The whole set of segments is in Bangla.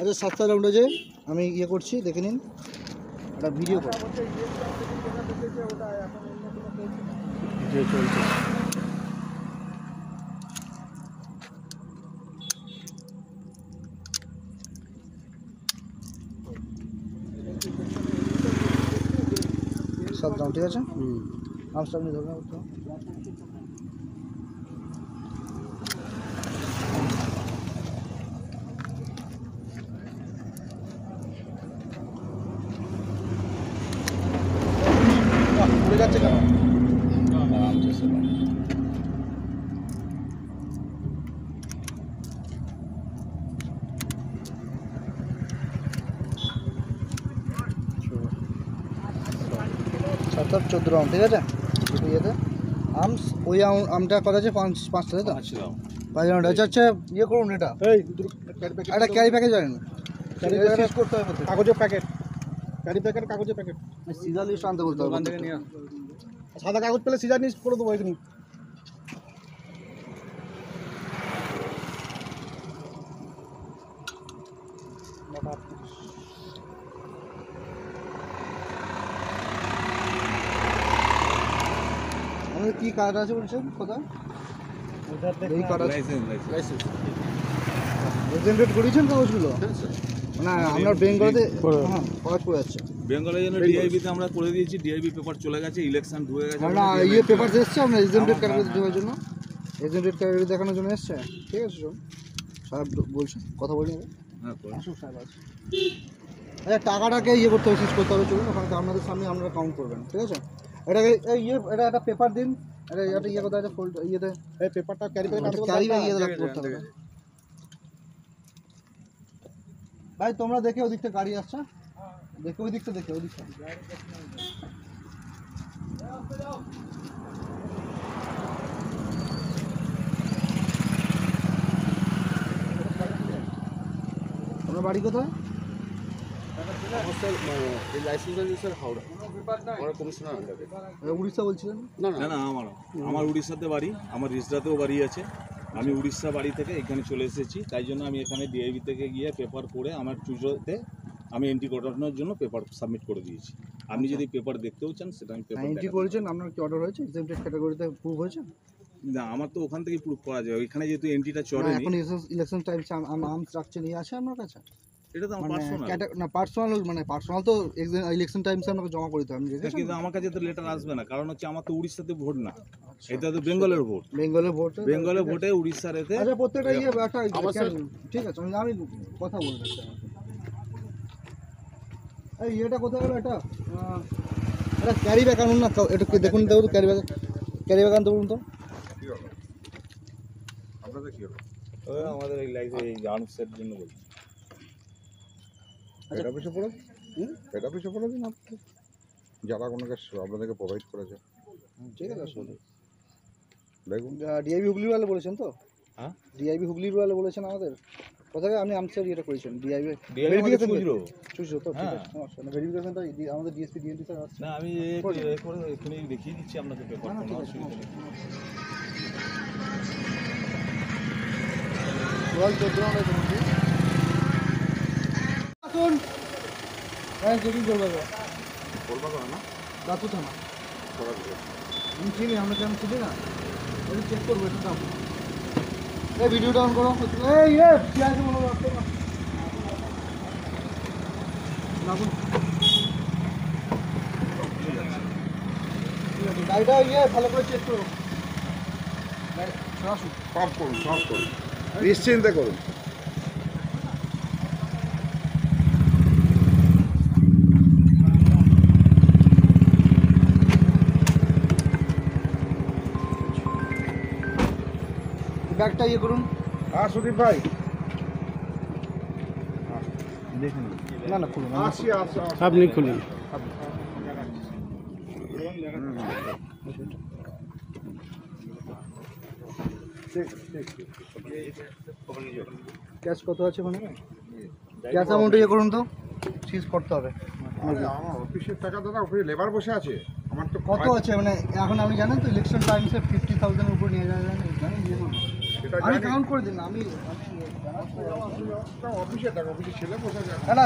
আচ্ছা 7টা রাউন্ড আছে আমি ইয়ে করছি দেখে নিন একটা ভিডিও করব চলছে সব দাম ঠিক আছে আমস্টার নিয়ে ধরুন একটু যাচ্ছে কেন সাত 14 রাউন্ড ঠিক আছে ইয়েতে আমস ওই আমটা কত আছে 5 তাই তো 5 রাউন্ড আচ্ছা ইয়ে করুন এটা একটা ক্যারি প্যাকেজ আনেন করতে হবে কাগজের প্যাকেট ক্যারি প্যাকেট কাগজের প্যাকেট সিজার লিস্ট আনতে বলতে হবে ওখান থেকে নিয়ে সাদা কাগজ পেলে সিজার লিস্ট করে দেবো এখানে আমাদের কি কার্ড আছে বলছেন কোথায় এই কার্ড আছে লাইসেন্স রেজেন্টেড করেছেন কাগজগুলো না আমরা বেঙ্গলে হ্যাঁ কাগজ করে যাচ্ছে বেঙ্গলের জন্য ডিআইবিতে আমরা করে দিয়েছি ডিআইবি পেপার চলে গেছে ইলেকশন ঢুকে গেছে না ইয়ে পেপার এসেছে আমরা এজেন্টেড ক্যাটাগরি দেওয়ার জন্য এজেন্টেড ক্যাটাগরি দেখানোর জন্য এসেছে ঠিক আছে শোন সাহেব বলছেন কথা বলে নেবে হ্যাঁ আসুন সাহেব আছে আচ্ছা টাকাটাকে ইয়ে করতে হবে শেষ করতে হবে চলুন ওখানে আপনাদের সামনে আপনারা কাউন্ট করবেন ঠিক আছে এটাকে ইয়ে এটা একটা পেপার দিন এটা ইয়ে কথা আছে ফোল্ড ইয়েতে এই পেপারটা ক্যারি ইয়ে করতে হবে ভাই তোমরা দেখে ওই দিকটা গাড়ি আসছে দেখো ওই দিকটা দেখে ওই দিকটা তোমরা বাড়ি কোথায় উড়িষ্যা বলছিলেন না না আমার উড়িষ্যাতে বাড়ি আমার রিজরাতেও বাড়ি আছে আমি উড়িষ্যা বাড়ি থেকে এখানে চলে এসেছি তাই জন্য আমি এখানে ডিআইবি থেকে গিয়ে পেপার করে আমার চুজোতে আমি এন্ট্রি করানোর জন্য পেপার সাবমিট করে দিয়েছি আপনি যদি পেপার দেখতেও চান সেটা আমি পেপার এন্ট্রি করেছেন আপনার কি অর্ডার হয়েছে এক্সামটেড ক্যাটাগরিতে প্রুভ হয়েছে না আমার তো ওখান থেকে প্রুভ করা যায় এখানে যেহেতু এন্ট্রিটা চড়ে এখন ইলেকশন টাইম আর্মস রাখছে নিয়ে আসে আপনার কাছে এটা তো আমার পার্সোনাল না পার্সোনাল তো ইলেকশন টাইমসে আপনাকে জমা করতে হবে কিন্তু আমার কাছে তো লেটার আসবে না কারণ হচ্ছে আমার তো উড়িষ্যাতে ভোট না এটা তো বেঙ্গলের ভোটে উড়িষ্যার এতে আচ্ছা প্রত্যেকটা ইয়ে একটা ঠিক আছে আমি কথা বলতে চাই এই এটা কোথায় গেল এটা ক্যারি ব্যাগ আনুন না এটা দেখুন তো ক্যারি ব্যাগ আনতে বলুন তো আপনাদের কি হলো আমাদের এই আর্মসের জন্য বলছি এটা পিছু পড়ে দিন আপনি যারা কোনো আপনাদেরকে প্রোভাইড করেছে ঠিক আছে শুনুন দেখুন ডিআইবি হুগলির ওয়ালে বলেছেন তো হ্যাঁ ডিআইবি হুগলির ওয়ালে বলেছেন আমাদের কোথায় আপনি আমসের ইয়েটা করেছেন ডিআইবি ভেরিফিকেশন চুজো তো ঠিক আছে সমস্যা না ভেরিফিকেশনটা আমাদের ডিএসপি ডিএনটি স্যার আছে না আমি করে এখানে দেখিয়ে দিচ্ছি আপনাকে পেপার কোনো অসুবিধা নেই ওয়াল 14 রাউন্ড আছে আসুন হ্যাঁ যদি বলবো কলকাতা না দাতু থানা চিনি আমরা কেন চিনি না চেক করবো একটু দাম। এই ভিডিওটা অন করো। এই কি আছে বলো গাড়িটা ভালো করে চেক করো। সব করুন, সব করুন, নিশ্চিন্তে করুন। ব্যাগটা করুন। হ্যাঁ সুদীপ ভাই, দেখুন। না খুলুন, আসি আসি, আপনি খুলুন। ক্যাশ কত আছে মানে ক্যাশ অ্যামাউন্ট করুন তো, সিজ করতে হবে। আমার অফিসের টাকা দাদা, অফিসে লেবার বসে আছে, আমার তো কত আছে মানে এখন আপনি জানেন তো ইলেকশন টাইমসে 50,000 উপর নিয়ে যাওয়া যায় না, জানেন? সেটা আমি জানি। কাউন্ট করে দিন না, আমি অফিসের টাকা, অফিসের ছেলে বসে আছে। না না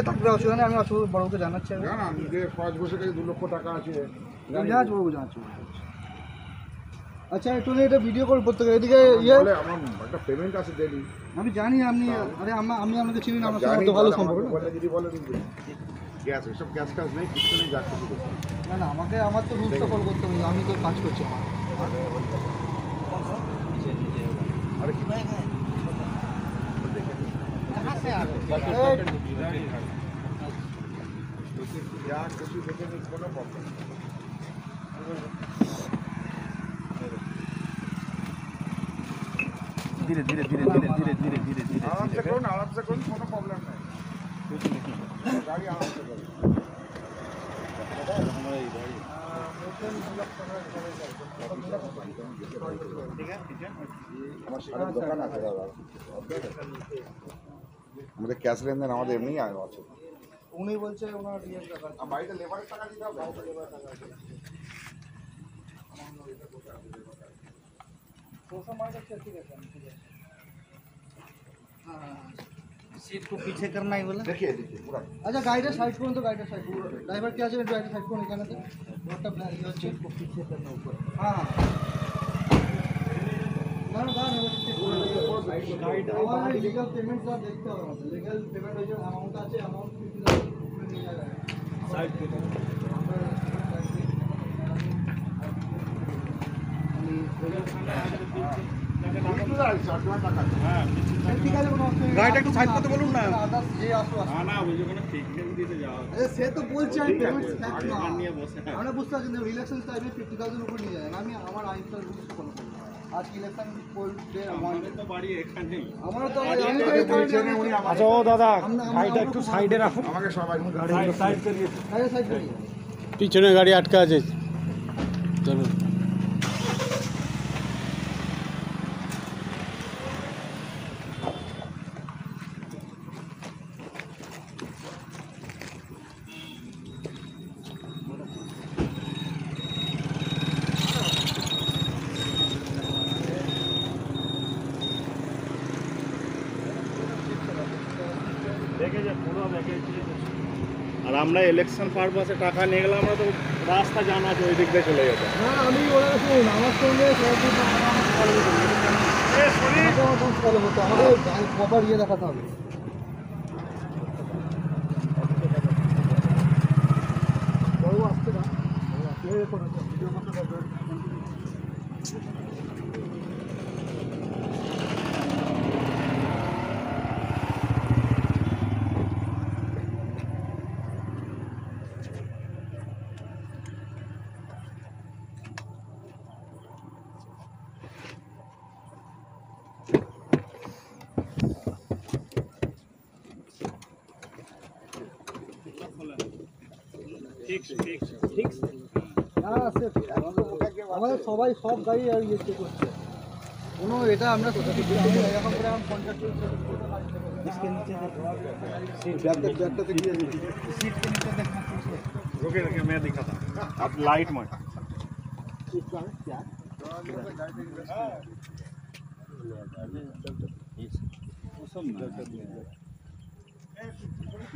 থাকবে অসুবিধা নেই, আমি অসুবিধা বড়কে জানাচ্ছি। আমি না নিজের খরচ বসে গেছে, 2 লক্ষ টাকা আছে। জানাচ্ছি বড়কে জানাচ্ছি। আচ্ছা একটু এটা ভিডিও করে প্রত্যেকে এদিকে বলে আমার একটা পেমেন্ট আছে ডেলি। আমি জানি আপনি, আরে আমি আপনাকে চিনি না, আমার সাথে ভালো সম্পর্ক না। বলে যদি বলে গ্যাস, এসব গ্যাস টাস নেই, কিছু নেই, যা কিছু করতে। না না আমার তো রুলস তো ফলো করতে হবে, আমি তো কাজ করছি আমার। আরে কি যা কিছু দেখে নিস, কোনো প্রবলেম। ধীরে ধীরে ধীরে ধীরে ধীরে ধীরে ধীরে ধীরে আরামসে করুন, কোনো প্রবলেম নেই। গাড়ি আরামসে করুন। আমার সারের দোকান আছে দাদা, আমাদের ক্যাশ লেনদেন আমাদের এমনি আছে। উনি বলছে ওনার বাড়িতে লেবারের টাকা দিতে হবে। सीट को पीछे करना ही बोला। देखिए देखिए पूरा আচ্ছা গাড়িটা সাইড করুন তো, গাড়িটা সাইড করুন। ড্রাইভার কে আছে গাড়িটা সাইড করুন এখানে তো। ওটা ইয়ে হচ্ছে को पीछे करना ऊपर। হ্যাঁ আমার লিগাল পেমেন্টটা দেখতে হবে, আমাদের লিগাল পেমেন্ট হয়েছে, অ্যামাউন্ট আছে, অ্যামাউন্ট 50,000 উপরে নিয়ে যাবে। साइड पे ঠিক আছে, কোনো অসুবিধা নেই। গাড়িটা একটু সাইড করতে বলুন না। আদার্স যে আসো আসো। না ওই যখন টেকনিক দিতে যাওয়া আরে সে তো বলছে আমি পেমেন্ট গান নিয়ে বসে আমরা বুঝতে পারছি না, ইলেকশন টাইমে 50,000 উপর নিয়ে যায় না, আমি আমার আইনটা রুলস ফলো করবো। আজ ইলেকশন করতে আমাদের তো বাড়ি এখানেই। আমারও তো আচ্ছা ও দাদা গাড়িটা একটু সাইডে রাখুন। আমাকে সবাই সাইড করিয়ে সাইড করি। পিছনে গাড়ি আটকা আছে। চলো আর আমরা ইলেকশন পারপাসে টাকা নিয়ে গেলে আমরা তো রাস্তা জানা আছে, ওই দিক দিয়ে চলে যেতাম। না আমি ওরা শুনুন, আমার সঙ্গে ফলো করতে আমাদের প্রপার ইয়ে দেখাতে হবে। বড় আসতে না ভিডিও করতে হবে। হ্যাঁ আমাদের সবাই সব গাড়ি আর ইয়ে চেক করছে, কোনো এটা আমরা এরকম করে এখন কন্ট্রাক্ট ব্যাগটাতে গিয়ে सीट के नीचे देखना पीछे। रुके रुके मैं दिखाता हूँ। आप लाइट में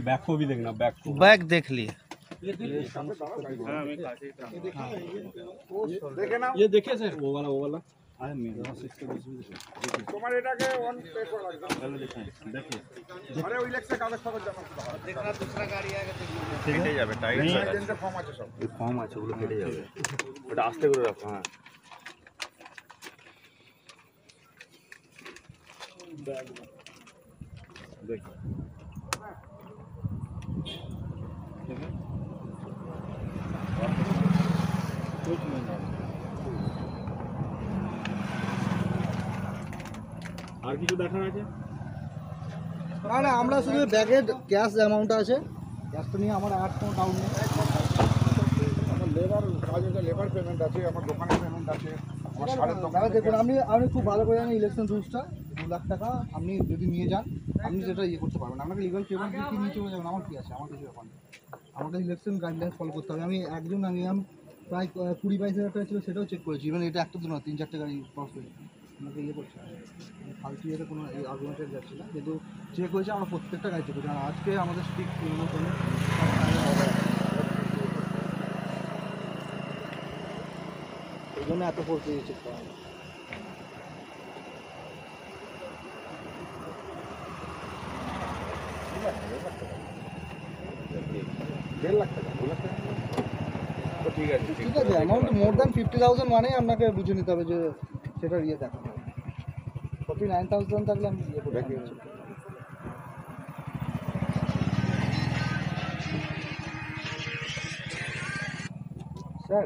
बैक को भी देखना, बैक को। बैक देख लिए। হ্যাঁ আমি কাছেই তো। দেখে নাও ये देखिए सर वो वाला তোমার এটাকে অন পে করা লাগবে আরে ওই লেখছে কাগজ ফাগজ জমা করতে হবে देखना दूसरा गाड़ी आएगा तो কেটে যাবে টাইট এজেন্টের ফর্ম আছে সব फॉर्म আছে ওগুলো কেটে যাবে ওটা আস্তে করে রাখো হ্যাঁ দেখো আর কিছু দেখার আছে? না না আমরা শুধু ব্যাগের ক্যাশ অ্যামাউন্টটা আছে ক্যাশটা নিয়ে আমার আর কোনো ডাউট নেই আমার লেবার কাজ আছে লেবার পেমেন্ট আছে আমার দোকানের পেমেন্ট আছে আমার সারের দোকান দাদা দেখুন আপনি খুব ভালো করে জানেন ইলেকশন রুলসটা 2 লাখ টাকা আপনি যদি নিয়ে যান আপনি সেটা ইয়ে করতে পারবেন আপনাকে লিগাল পেমেন্ট কি নিয়ে চলে যাবেন আমার কি আছে আমার কিছু ব্যাপার নেই আমাকে ইলেকশন গাইডলাইন ফলো করতে হবে আমি প্রায় 20-22 হাজার টাকা ছিল সেটাও চেক করেছি ইভেন এটা একটা তো না 3-4টে গাড়ি ক্রস হয়েছে আমাকে ইয়ে করছে ফালতু ইয়েতে কোনো আর্গুমেন্টেড যাচ্ছে না কিন্তু চেক হয়েছে আমরা প্রত্যেকটা গাড়ি চেক করছি আর আজকে আমাদের স্ট্রিক্ট কোনো এই জন্য এত ফোর্স দিয়ে চেক করা হয় দেড় লাখ টাকা 2 লাখ টাকা তো ঠিক আছে ঠিক আছে অ্যামাউন্ট মোর দ্যান 50,000 মানেই আপনাকে বুঝে নিতে হবে যে সেটা ইয়ে দেখা 49,000 থাকলে আমি ইয়ে করে দেখি। স্যার